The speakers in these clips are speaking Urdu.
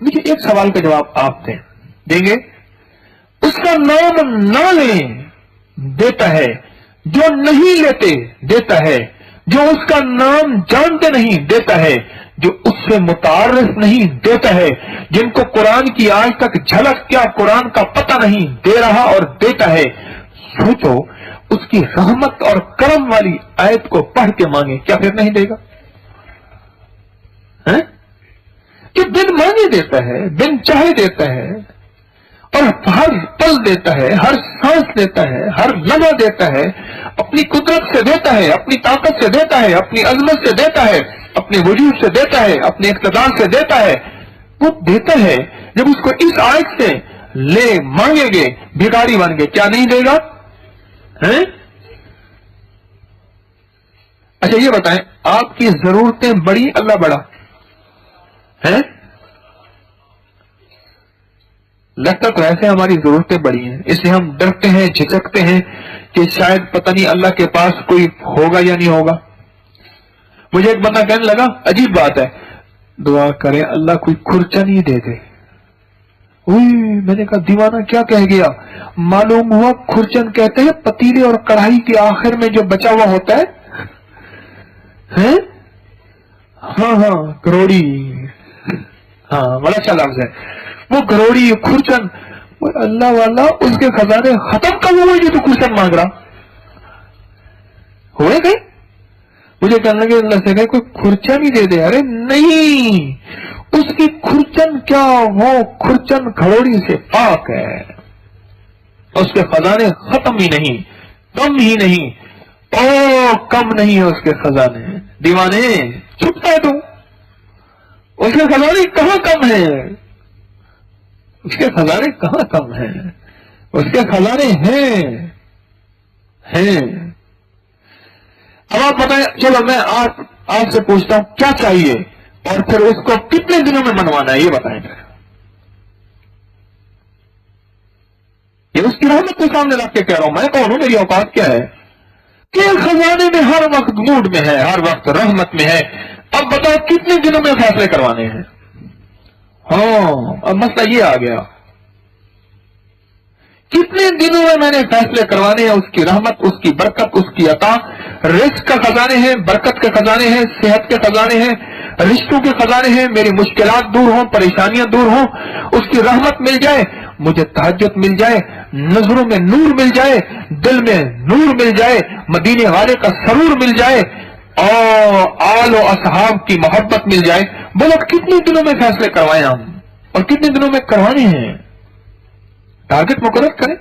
مجھے ایک سوال کا جواب آپ دیں گے؟ اس کا نام نہ لیں دیتا ہے، جو نہیں لیتے دیتا ہے، جو اس کا نام جانتے نہیں دیتا ہے، جو اس سے متعارف نہیں دیتا ہے، جن کو قرآن کی آج تک جھلک کیا قرآن کا پتہ نہیں دے رہا اور دیتا ہے۔ سوچو، اس کی رحمت اور کرم والی آیت کو پڑھ کے مانگے، کیا پھر نہیں دے گا؟ کہ بن مانگے دیتا ہے، بن چاہے دیتا ہے، اور ہر پل دیتا ہے، ہر سانس دیتا ہے، ہر لمحہ دیتا ہے، اپنی قدرت سے دیتا ہے، اپنی طاقت سے دیتا ہے، اپنی عظمت سے دیتا ہے، اپنے وجود سے دیتا ہے، اپنے اقتدار سے دیتا ہے۔ وہ دیتا ہے، جب اس کو اس آیت سے لے مانگیں گے بھکاری بن گے، کیا نہیں دے گا؟ اچھا یہ بتائیں، آپ کی ضرورتیں بڑی، اللہ بڑا ہے؟ لگتا تو ایسے ہماری ضرورتیں بڑی ہیں، اس لیے ہم ڈرتے ہیں، جھجکتے ہیں کہ شاید پتہ نہیں اللہ کے پاس کوئی ہوگا یا نہیں ہوگا۔ مجھے ایک بندہ کہنے لگا، عجیب بات ہے، دعا کرے اللہ کوئی کھرچا نہیں دے دے۔ میں نے کہا دیوانہ کیا کہہ گیا؟ معلوم ہوا کھرچن کہتے ہیں پتیلے اور کڑھائی کے آخر میں جو بچا ہوا ہوتا ہے۔ ہاں کروڑی، ہاں بڑا اچھا لفظ ہے وہ، کروڑی کھرچن۔ اللہ والا اس کے خزانے ختم کب ہوئے جو تو کھرچن مانگ رہا ہوئے گئے؟ مجھے کہنے لگے اللہ سے کوئی کھرچن ہی دے دے۔ ارے نہیں، اس کی کھرچن کیا، وہ کھرچن کھڑوڑی سے پاک ہے، اس کے خزانے ختم ہی نہیں، کم ہی نہیں، کم نہیں ہے اس کے خزانے۔ دیوانے چھپتا ہے تو، اس کے خزانے کہاں کم ہے؟ اس کے خزانے کہاں کم ہیں؟ اس کے خزانے ہیں۔ اب آپ بتائیں، چلو میں آپ سے پوچھتا ہوں کیا چاہیے، اور پھر اس کو کتنے دنوں میں منوانا ہے، یہ بتائیں پھر۔ یہ اس کی رحمت کے سامنے رکھ کے کہہ رہا ہوں، میں کون ہوں، میری اوقات کیا ہے کہ خزانے میں ہر وقت موڈ میں ہے، ہر وقت رحمت میں ہے۔ اب بتاؤ کتنے دنوں میں فیصلے کروانے ہیں؟ اب مسئلہ یہ آ گیا، کتنے دنوں میں نے فیصلے کروانے ہیں؟ اس کی رحمت، اس کی برکت، اس کی عطا، رزق کا خزانے ہیں، برکت کے خزانے ہیں، صحت کے خزانے ہیں، رشتوں کے خزانے ہیں، میری مشکلات دور ہوں، پریشانیاں دور ہوں، اس کی رحمت مل جائے، مجھے تہجد مل جائے، نظروں میں نور مل جائے، دل میں نور مل جائے، مدینے والے کا سرور مل جائے، اور آل و اصحاب کی محبت مل جائے۔ بولو کتنے دنوں میں فیصلے کروائیں ہم، اور کتنے دنوں میں کروانے ہیں؟ ٹارگٹ مقرر کریں،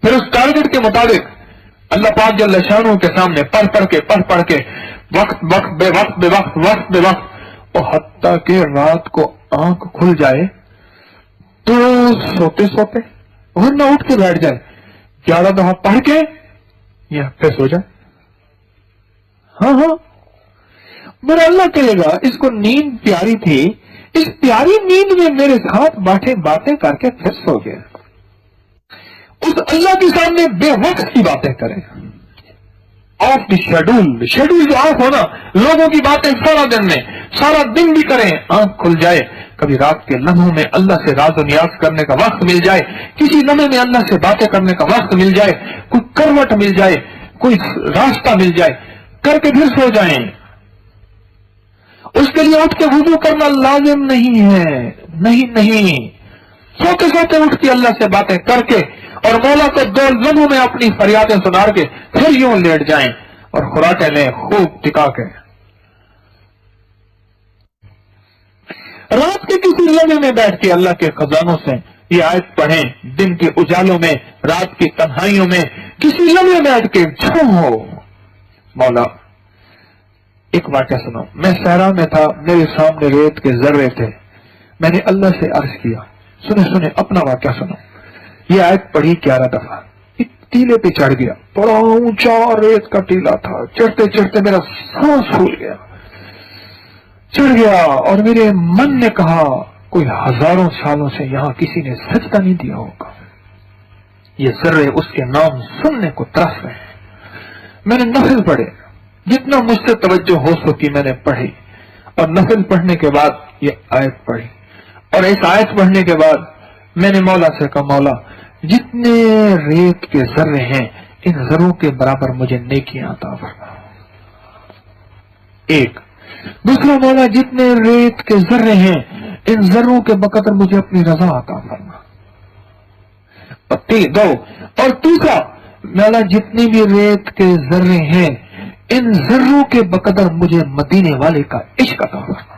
پھر اس ٹارگٹ کے مطابق اللہ پاک جل شانہ کے سامنے پڑھ کے وقت بے وقت، اور حتیٰ کہ رات کو آنکھ کھل جائے تو سوتے ورنہ اٹھ کے بیٹھ جائے، 11 دفعہ پڑھ کے یا پھر سو جائے۔ ہاں میرا اللہ کہے گا اس کو نیند پیاری تھی، اس پیاری نیند میں میرے ساتھ باتیں کر کے پھر سو گیا۔ اس اللہ کے سامنے بے وقت کی باتیں کریں، آف دی شیڈول جو آف ہونا، لوگوں کی باتیں سارا دن بھی کریں، آنکھ کھل جائے، کبھی رات کے لمحوں میں اللہ سے راز و نیاز کرنے کا وقت مل جائے، کسی لمحے میں اللہ سے باتیں کرنے کا وقت مل جائے، کوئی کروٹ مل جائے، کوئی راستہ مل جائے، کر کے پھر سو جائیں۔ اس کے لیے اٹھ کے وضو کرنا لازم نہیں ہے، نہیں، سوتے اٹھ کے اللہ سے باتیں کر کے اور مولا کو 2 لمحوں میں اپنی فریادیں سنا کے پھر یوں لیٹ جائیں اور خوراکیں لیں خوب ٹکا کے۔ رات کے کسی لمحے میں بیٹھ کے اللہ کے خزانوں سے یہ آیت پڑھیں، دن کے اجالوں میں، رات کی تنہائیوں میں کسی لمحے بیٹھ کے ہو مولا۔ ایک واقعہ سنو، میں صحرا میں تھا، میرے سامنے ریت کے ذرے تھے، میں نے اللہ سے عرض کیا، سنے اپنا واقعہ سنو۔ یہ آیت پڑھی 11 دفعہ، ایک ٹیلے پہ چڑھ گیا، بڑا اونچا ریت کا ٹیلا تھا، چڑھتے میرا سانس پھول گیا، چڑھ گیا، اور میرے من نے کہا کوئی ہزاروں سالوں سے یہاں کسی نے سجدہ نہیں دیا ہوگا، یہ ذرے اس کے نام سننے کو ترس رہے ہیں۔ میں نے نفل پڑھے، جتنا مجھ سے توجہ ہو سکی میں نے پڑھی، اور نفل پڑھنے کے بعد یہ آیت پڑھی، اور اس آیت پڑھنے کے بعد میں نے مولا سے کہا مولا جتنے ریت کے ذرے ہیں ان ذروں کے برابر مجھے نیکیاں عطا فرما. ایک دوسرا مولا جتنے ریت کے ذرے ہیں ان ذروں کے بقدر مجھے اپنی رضا عطا فرما. دو اور تیسرا مولا جتنی بھی ریت کے ذرے ہیں ان ذروں کے بقدر مجھے مدینے والے کا عشق عطا فرما.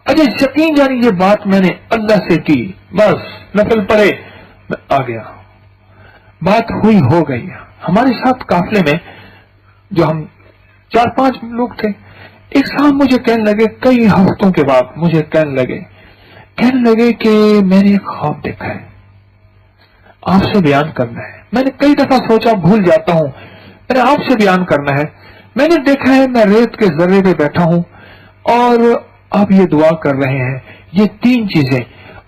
اچھا یقین جانی یہ بات میں نے اللہ سے کی, بس نفل پڑھے میں آ گیا, بات ہوئی ہو گئی. ہمارے ساتھ قافلے میں جو ہم 4-5 لوگ تھے, ایک صاحب مجھے کہنے لگے کئی ہفتوں کے بعد مجھے کہنے لگے کہ میں نے ایک خواب دیکھا ہے, آپ سے بیان کرنا ہے. میں نے کئی دفعہ سوچا بھول جاتا ہوں, میں نے آپ سے بیان کرنا ہے. میں نے دیکھا ہے میں ریت کے ذرے پہ بیٹھا ہوں اور آپ یہ دعا کر رہے ہیں, یہ 3 چیزیں,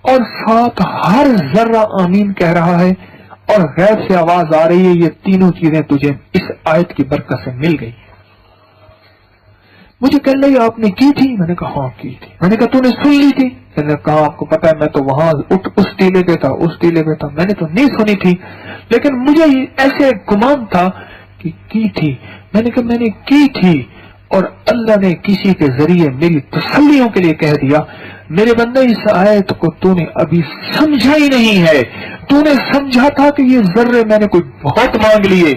اور ساتھ ہر ذرہ آمین کہہ رہا ہے اور غیب سے آواز آ رہی ہے یہ تینوں چیزیں تجھے اس آیت کی برکت سے مل گئی. مجھے کہنے لگے آپ نے کی تھی؟ میں نے کہا ہاں کی تھی. میں نے کہا تو نے سن لی تھی؟ میں نے کہا آپ کو پتا ہے میں تو وہاں اس ٹیلے پہ تھا, اس ٹیلے پہ تھا, میں نے تو نہیں سنی تھی لیکن مجھے ایسے گمان تھا کہ کی تھی. میں نے کہا میں نے کی تھی اور اللہ نے کسی کے ذریعے میری تسلیوں کے لیے کہہ دیا میرے بندے اس آیت کو تو نے ابھی سمجھا ہی نہیں ہے. تو نے سمجھا تھا کہ یہ ذرے میں نے کوئی بہت مانگ لیے,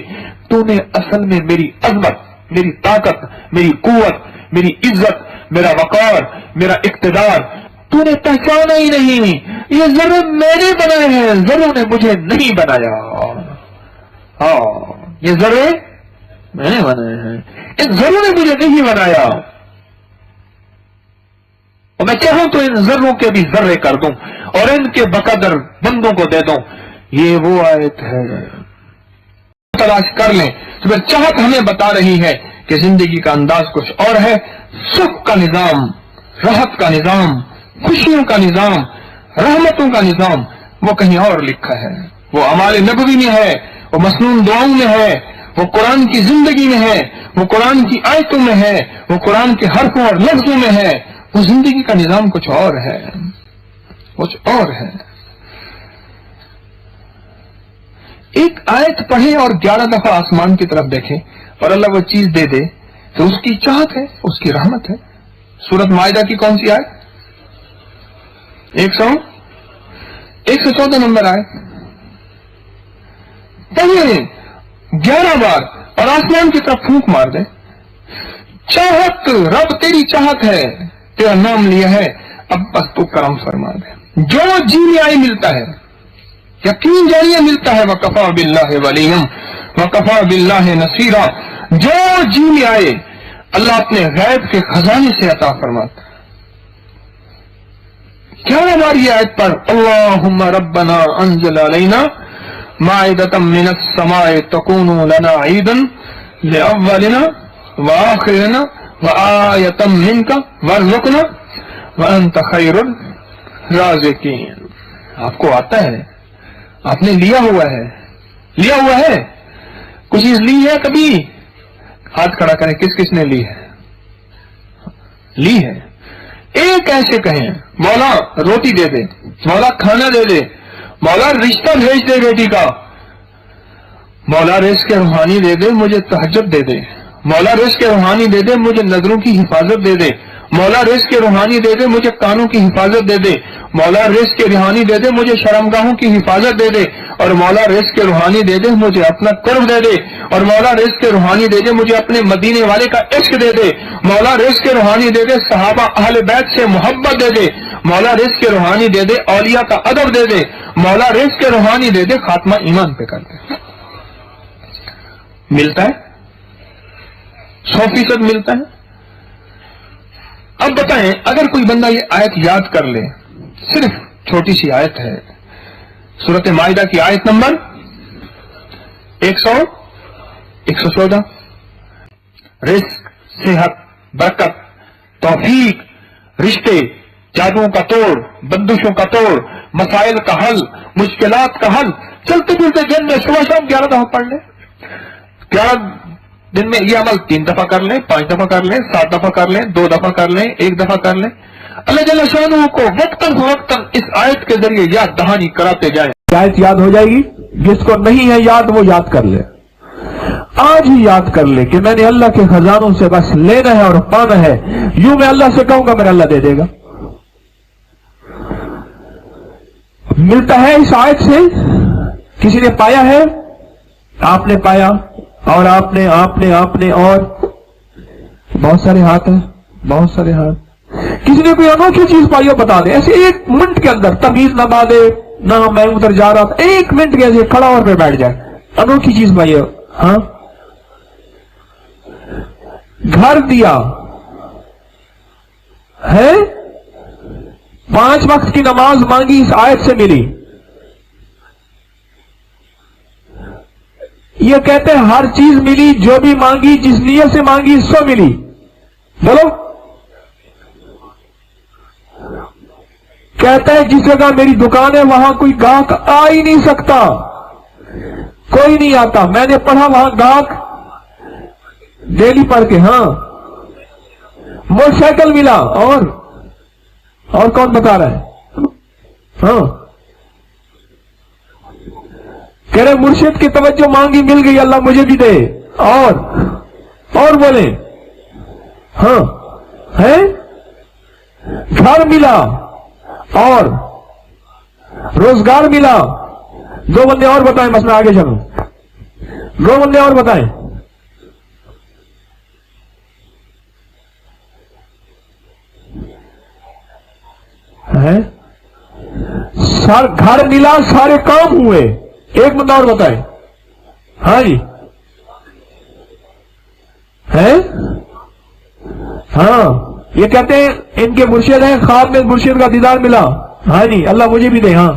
تو نے اصل میں میری عظمت, میری طاقت, میری قوت, میری عزت, میرا وقار, میرا اقتدار تو نے پہچانا ہی نہیں. یہ ذرے میں نے بنائے ہیں, ذروں نے مجھے نہیں بنایا. ہاں یہ ذرے میں نے بنائے ہیں, ان ذروں نے مجھے نہیں بنایا. اور میں چاہوں تو ان ذروں کے بھی ذرے کر دوں اور ان کے بقدر بندوں کو دے دوں. یہ وہ آیت ہے, تلاش کر لیں. تو پھر چاہت ہمیں بتا رہی ہے کہ زندگی کا انداز کچھ اور ہے. سکھ کا نظام, راحت کا نظام, خوشیوں کا نظام, رحمتوں کا نظام وہ کہیں اور لکھا ہے. وہ اعمال نبوی میں ہے, وہ مسنون دعاؤں میں ہے, وہ قرآن کی زندگی میں ہے, وہ قرآن کی آیتوں میں ہے, وہ قرآن کے حرفوں اور لفظوں میں ہے. وہ زندگی کا نظام کچھ اور ہے, کچھ اور ہے. ایک آیت پڑھے اور 11 دفعہ آسمان کی طرف دیکھے اور اللہ وہ چیز دے دے تو اس کی چاہت ہے, اس کی رحمت ہے. سورۃ مائدہ کی کون سی آیت؟ 114 نمبر آیت. پڑھے 11 بار اور آسمان کی طرف پھونک مار دے. چاہت, رب تیری چاہت ہے, تیرا نام لیا ہے, اب بس تو کرم فرما دے. جو جی میں آئی ملتا ہے, یقین جانیے ملتا ہے. وَكَفَى بِاللَّهِ وَلِيًّا وَكَفَى بِاللَّهِ نَصِيرًا. جو جی میں آئے اللہ اپنے غیب کے خزانے سے عطا فرماتا ہے. کیا ہماری آیت پر اللہم ربنا انزل علینا مائدۃ من السماء تکون لنا عیدا لأولنا وآخرنا وآیۃ منک وارزقنا وانت خیر الرازقین. آپ کو آتا ہے, آپ نے لیا ہوا ہے, کچھ چیز لی ہے کبھی؟ ہاتھ کھڑا کریں, کس کس نے لی ہے؟ ایک ایسے کہیں مولا روٹی دے دے, مولا کھانا دے دے, مولا رشتہ بھیج دے بیٹی کا, مولا رزق روحانی دے دے, مجھے تہجد دے دے, مولا رزق روحانی دے دے, مجھے نظروں کی حفاظت دے دے, مولا رزق روحانی دے دے, مجھے کانوں کی حفاظت دے دے, مولا رزق روحانی دے دے, مجھے شرمگاہوں کی حفاظت دے دے, اور مولا رزق روحانی دے دے, مجھے اپنا قرب دے دے, اور مولا رزق روحانی دے دے, مجھے اپنے مدینے والے کا عشق دے دے, مولا رزق روحانی دے دے, صحابہ اہل بیت سے محبت دے دے, مولا رزق روحانی دے دے, اولیاء کا ادب دے دے, مولا رزق روحانی دے دے, خاتمہ ایمان پہ کر دے. ملتا ہے 100% ملتا ہے. اب بتائیں اگر کوئی بندہ یہ آیت یاد کر لے, صرف چھوٹی سی آیت ہے, سورۃ مائدہ کی آیت نمبر 114. رزق, صحت, برکت, توفیق, رشتے, جادوؤں کا توڑ, بندشوں کا توڑ, مسائل کا حل, مشکلات کا حل, چلتے پھرتے دن میں صبح شام 11 دفعہ پڑھ لیں. 11 دن میں یہ عمل 3 دفعہ کر لیں, 5 دفعہ کر لیں, 7 دفعہ کر لیں, 2 دفعہ کر لیں, 1 دفعہ کر لیں. اللہ جل شانہ کو وقتاً فوقتاً اس آیت کے ذریعے یاد دہانی کراتے جائیں. آیت یاد ہو جائے گی. جس کو نہیں ہے یاد وہ یاد کر لے, آج ہی یاد کر لے کہ میں نے اللہ کے خزانوں سے بس لینا ہے اور پانا ہے. یوں میں اللہ سے کہوں گا میرا اللہ دے دے گا. ملتا ہے اس آیت سے. کسی نے پایا ہے؟ آپ نے پایا, اور آپ نے اور بہت سارے ہاتھ ہیں, بہت سارے ہاتھ. کسی نے کوئی انوکھی چیز پائی ہو بتا دے, ایسے ایک منٹ کے اندر, تمیز نہ باندھے نہ میں ادھر جا رہا تھا, ایک منٹ کے ایسے کھڑا اور پہ بیٹھ جائے, انوکھی چیز پائی ہو. ہاں, گھر دیا ہے, 5 وقت کی نماز مانگی اس آیت سے ملی. یہ کہتے ہیں ہر چیز ملی, جو بھی مانگی جس نیت سے مانگی سو ملی. بولو. کہتا ہے جس جگہ میری دکان ہے وہاں کوئی گاہک آ ہی نہیں سکتا, کوئی نہیں آتا. میں نے پڑھا وہاں گاہک ڈیلی پڑھ کے. ہاں, موٹر سائیکل ملا. اور کون بتا رہا ہے؟ ہاں, کہہ رہے مرشد کی توجہ مانگی مل گئی, اللہ مجھے بھی دے. اور بولے. ہاں ہے, گھر ملا اور روزگار ملا. 2 بندے اور بتائیں, بس میں آگے چلوں. 2 بندے اور بتائیں. گھر ملا, سارے کام ہوئے. ایک بندہ اور بتائے. ہاں جی ہے. ہاں, یہ کہتے ہیں ان کے مرشد ہیں, خواب میں مرشد کا دیدار ملا. ہاں جی, اللہ مجھے بھی دے. ہاں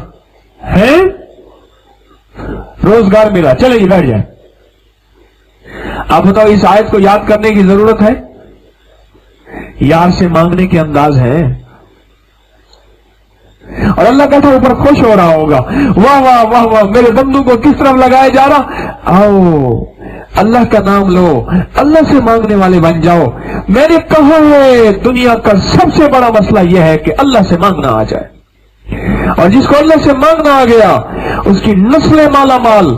ہے, روزگار ملا. چلے جی بیٹھ جائیں. آپ بتاؤ اس آیت کو یاد کرنے کی ضرورت ہے؟ یار سے مانگنے کے انداز ہیں. اور اللہ بیٹھا اوپر خوش ہو رہا ہوگا, واہ واہ واہ واہ, میرے بندو کو کس طرف لگایا جا رہا. آؤ اللہ کا نام لو, اللہ سے مانگنے والے بن جاؤ. میں نے کہا ہے دنیا کا سب سے بڑا مسئلہ یہ ہے کہ اللہ سے مانگنا آ جائے. اور جس کو اللہ سے مانگنا آ گیا اس کی نسلیں مالا مال,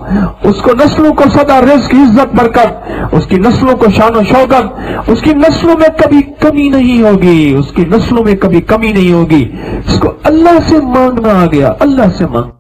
اس کو نسلوں کو سدا رزق, عزت, برکت, اس کی نسلوں کو شان و شوکت, اس کی نسلوں میں کبھی کمی نہیں ہوگی, اس کی نسلوں میں کبھی کمی نہیں ہوگی. اس کو اللہ سے مانگنا آ گیا, اللہ سے مانگ.